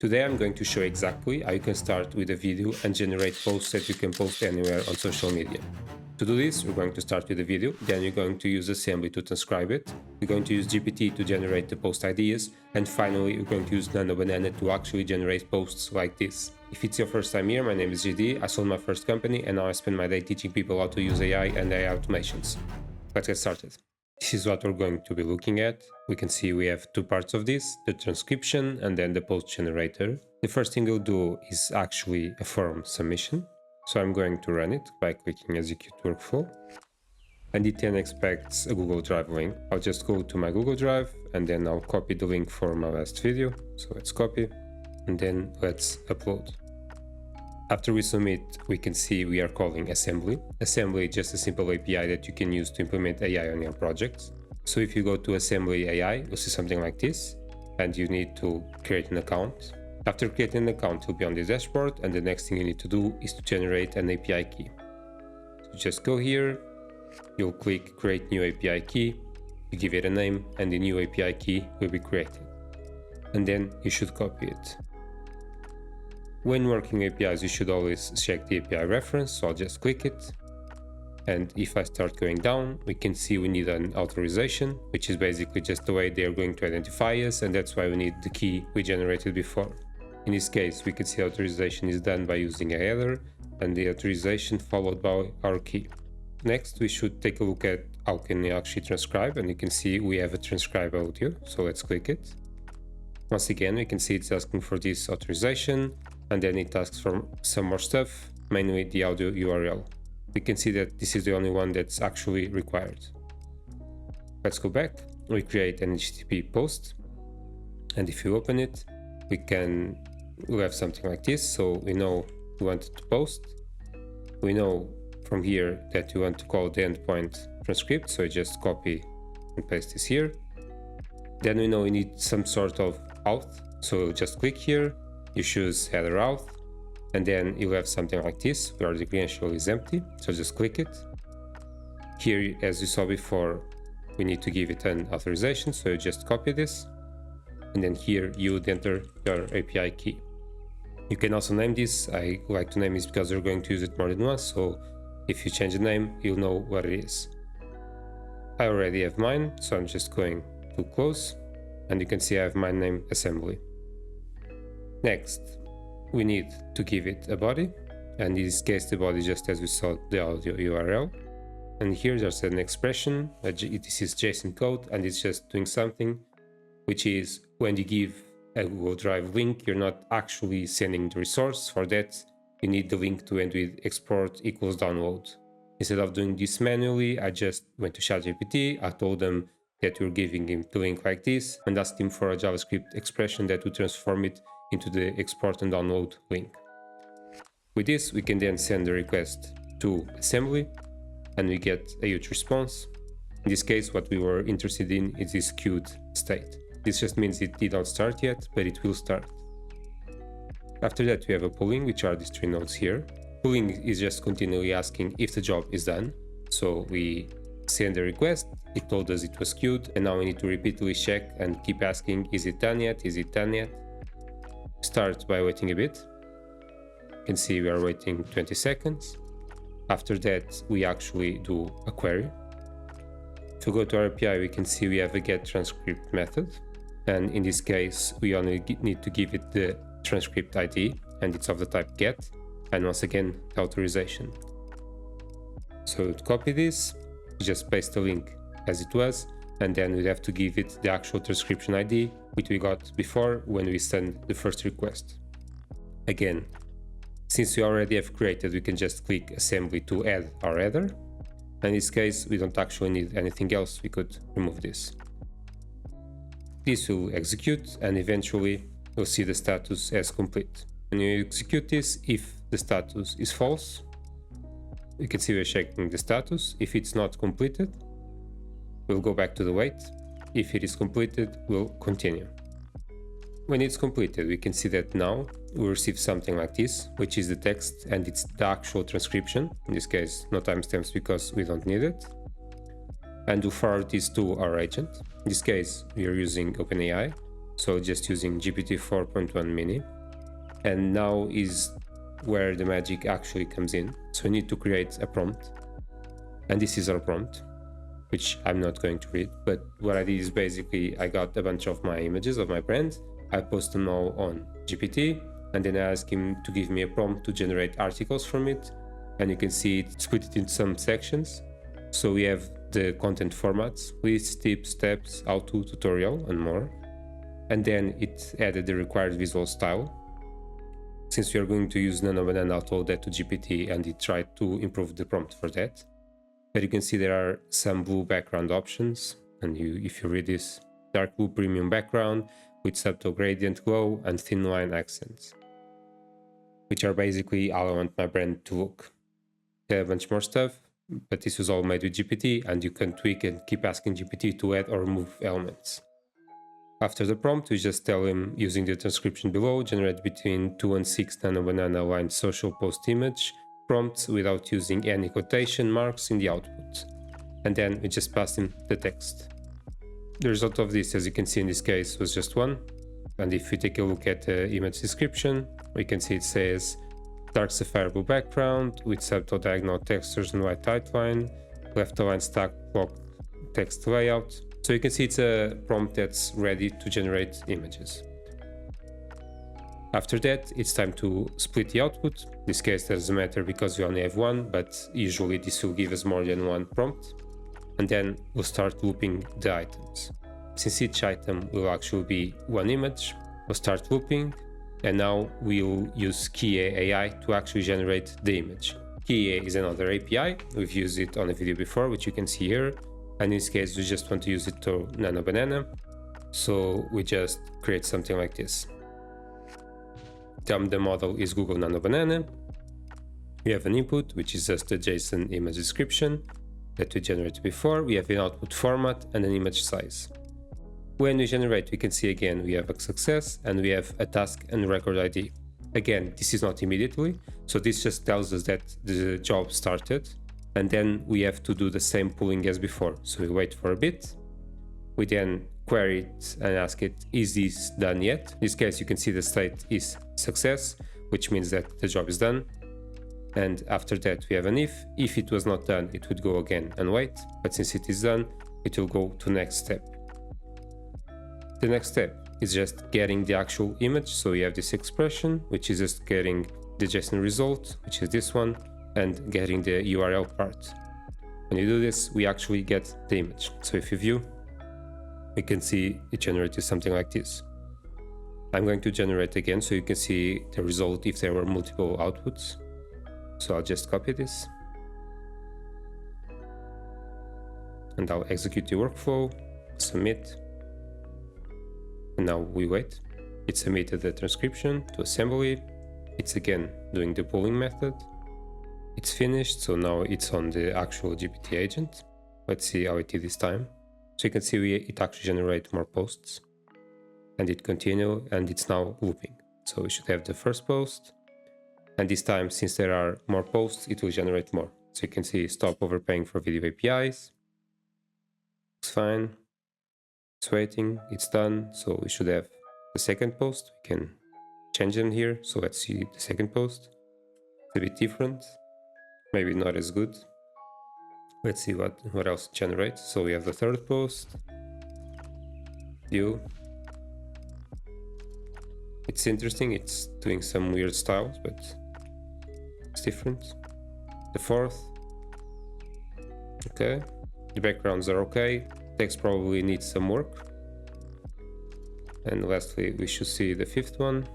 Today I'm going to show exactly how you can start with a video and generate posts that you can post anywhere on social media. To do this, we're going to start with a video, then you're going to use Assembly to transcribe it, we're going to use GPT to generate the post ideas, and finally we're going to use Nano Banana to actually generate posts like this. If it's your first time here, my name is GD, I sold my first company and now I spend my day teaching people how to use AI and AI automations. Let's get started. This is what we're going to be looking at. We can see we have two parts of this, the transcription and then the post generator. The first thing we'll do is actually a form submission. So I'm going to run it by clicking execute workflow. And it then expects a Google Drive link. I'll just go to my Google Drive and then I'll copy the link for my last video. So let's copy and then let's upload. After we submit, we can see we are calling Assembly. Assembly is just a simple API that you can use to implement AI on your projects. So if you go to Assembly AI, you'll see something like this, and you need to create an account. After creating an account, you'll be on this dashboard, and the next thing you need to do is to generate an API key. So just go here, you'll click Create New API Key, you give it a name, and the new API key will be created. And then you should copy it. When working APIs, you should always check the API reference, so I'll just click it. And if I start going down, we can see we need an authorization, which is basically just the way they're going to identify us, and that's why we need the key we generated before. In this case, we can see authorization is done by using a header, and the authorization followed by our key. Next, we should take a look at how can we actually transcribe, and you can see we have a transcribe audio, so let's click it. Once again, we can see it's asking for this authorization, and then it asks for some more stuff, mainly the audio URL. We can see that this is the only one that's actually required. Let's go back. We create an HTTP post, and if you open it, we'll have something like this. So we know we want to post. We know from here that we want to call the endpoint transcript, so you just copy and paste this here. Then we know we need some sort of auth, so we'll just click here. You choose header auth, and then you'll have something like this where the credential is empty, so just click it. Here, as you saw before, we need to give it an authorization, so you just copy this, and then here you would enter your API key. You can also name this. I like to name this because we're going to use it more than once, so if you change the name, you'll know what it is. I already have mine, so I'm just going to close, and you can see I have my name Assembly. Next, we need to give it a body, and in this case the body, just as we saw, the audio URL. And here there's an expression, this is JSON code, and it's just doing something, which is when you give a Google Drive link, you're not actually sending the resource. For that, you need the link to end with export equals download. Instead of doing this manually, I just went to ChatGPT, I told them that we're giving him the link like this, and asked him for a JavaScript expression that would transform it into the export and download link. With this, we can then send the request to Assembly, and we get a huge response. In this case, what we were interested in is this queued state. This just means it did not start yet, but it will start. After that, we have a polling, which are these three nodes here. Polling is just continually asking if the job is done. So we send the request, it told us it was queued, and now we need to repeatedly check and keep asking, is it done yet? Is it done yet? Start by waiting a bit. You can see we are waiting 20 seconds. After that, we actually do a query. If we go to our API, we can see we have a get transcript method. And in this case, we only need to give it the transcript ID, and it's of the type get. And once again, the authorization. So to copy this, you just paste the link as it was, and then we have to give it the actual transcription ID, which we got before when we send the first request. Again, since we already have created, we can just click Assembly to add our header. In this case, we don't actually need anything else, we could remove this. This will execute, and eventually we'll see the status as complete. When you execute this, if the status is false, you can see we're checking the status. If it's not completed, we'll go back to the wait. If it is completed, we'll continue. When it's completed, we can see that now we receive something like this, which is the text, and it's the actual transcription. In this case, no timestamps because we don't need it. And we'll forward this to our agent. In this case, we are using OpenAI. so just using GPT 4.1 mini. And now is where the magic actually comes in. So we need to create a prompt, and this is our prompt, which I'm not going to read, but what I did is basically I got a bunch of my images of my brand, I post them all on GPT, and then I ask him to give me a prompt to generate articles from it. And you can see it split it into some sections. So we have the content formats, list, tips, steps, how-to, tutorial, and more. And then it added the required visual style. Since we are going to use NanoBanana, I told that to GPT and it tried to improve the prompt for that. But you can see there are some blue background options, and if you read this, dark blue premium background with subtle gradient glow and thin line accents, which are basically how I want my brand to look. There are a bunch more stuff, but this was all made with GPT, and you can tweak and keep asking GPT to add or remove elements. After the prompt, we just tell him, using the transcription below, generate between 2 and 6 NanoBanana aligned social post image prompts without using any quotation marks in the output. And then we just pass him the text. The result of this, as you can see in this case, was just one. And if we take a look at the image description, we can see it says dark sapphire blue background with subtle diagonal textures and white outline, left align stack block text layout. So you can see it's a prompt that's ready to generate images. After that, it's time to split the output. In this case doesn't matter because we only have one, but usually this will give us more than one prompt. And then we'll start looping the items. Since each item will actually be one image, we'll start looping, and now we'll use Kia AI to actually generate the image. Kia is another API. We've used it on a video before, which you can see here. And in this case, we just want to use it to NanoBanana. So we just create something like this. The model is Google NanoBanana. We have an input, which is just a JSON image description that we generated before. We have an output format and an image size. When we generate, we can see again, we have a success and we have a task and record ID. Again, this is not immediately. So this just tells us that the job started. And then we have to do the same pooling as before. So we wait for a bit. We then query it and ask it, is this done yet? In this case, you can see the state is success, which means that the job is done. And after that, we have an if. If it was not done, it would go again and wait. But since it is done, it will go to next step. The next step is just getting the actual image. So we have this expression, which is just getting the JSON result, which is this one, and getting the URL part. When you do this, we actually get the image. So if you view, we can see it generated something like this. I'm going to generate again so you can see the result if there were multiple outputs. So I'll just copy this. And I'll execute the workflow, submit. And now we wait. It submitted the transcription to assembly. It's again doing the pooling method. It's finished, so now it's on the actual GPT agent. Let's see how it did this time. So you can see it actually generates more posts. And it continues, and it's now looping. So we should have the first post. And this time, since there are more posts, it will generate more. So you can see stop overpaying for video APIs. Looks fine. It's waiting, it's done. So we should have the second post. We can change them here. So let's see the second post. It's a bit different. Maybe not as good. Let's see what else it generates. So we have the third post. View. It's interesting, it's doing some weird styles, but it's different. The fourth. Okay. The backgrounds are okay. Text probably needs some work. And lastly, we should see the fifth one.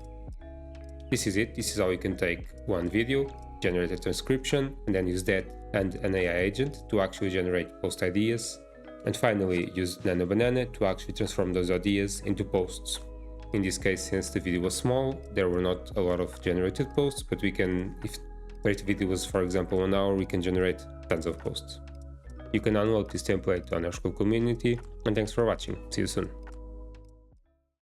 This is it. This is how you can take one video, generate a transcription, and then use that and an AI agent to actually generate post ideas. And finally, use NanoBanana to actually transform those ideas into posts. In this case, since the video was small, there were not a lot of generated posts, but we can, if the video was, for example, 1 hour, we can generate tons of posts. You can download this template on our Skool community, and thanks for watching. See you soon.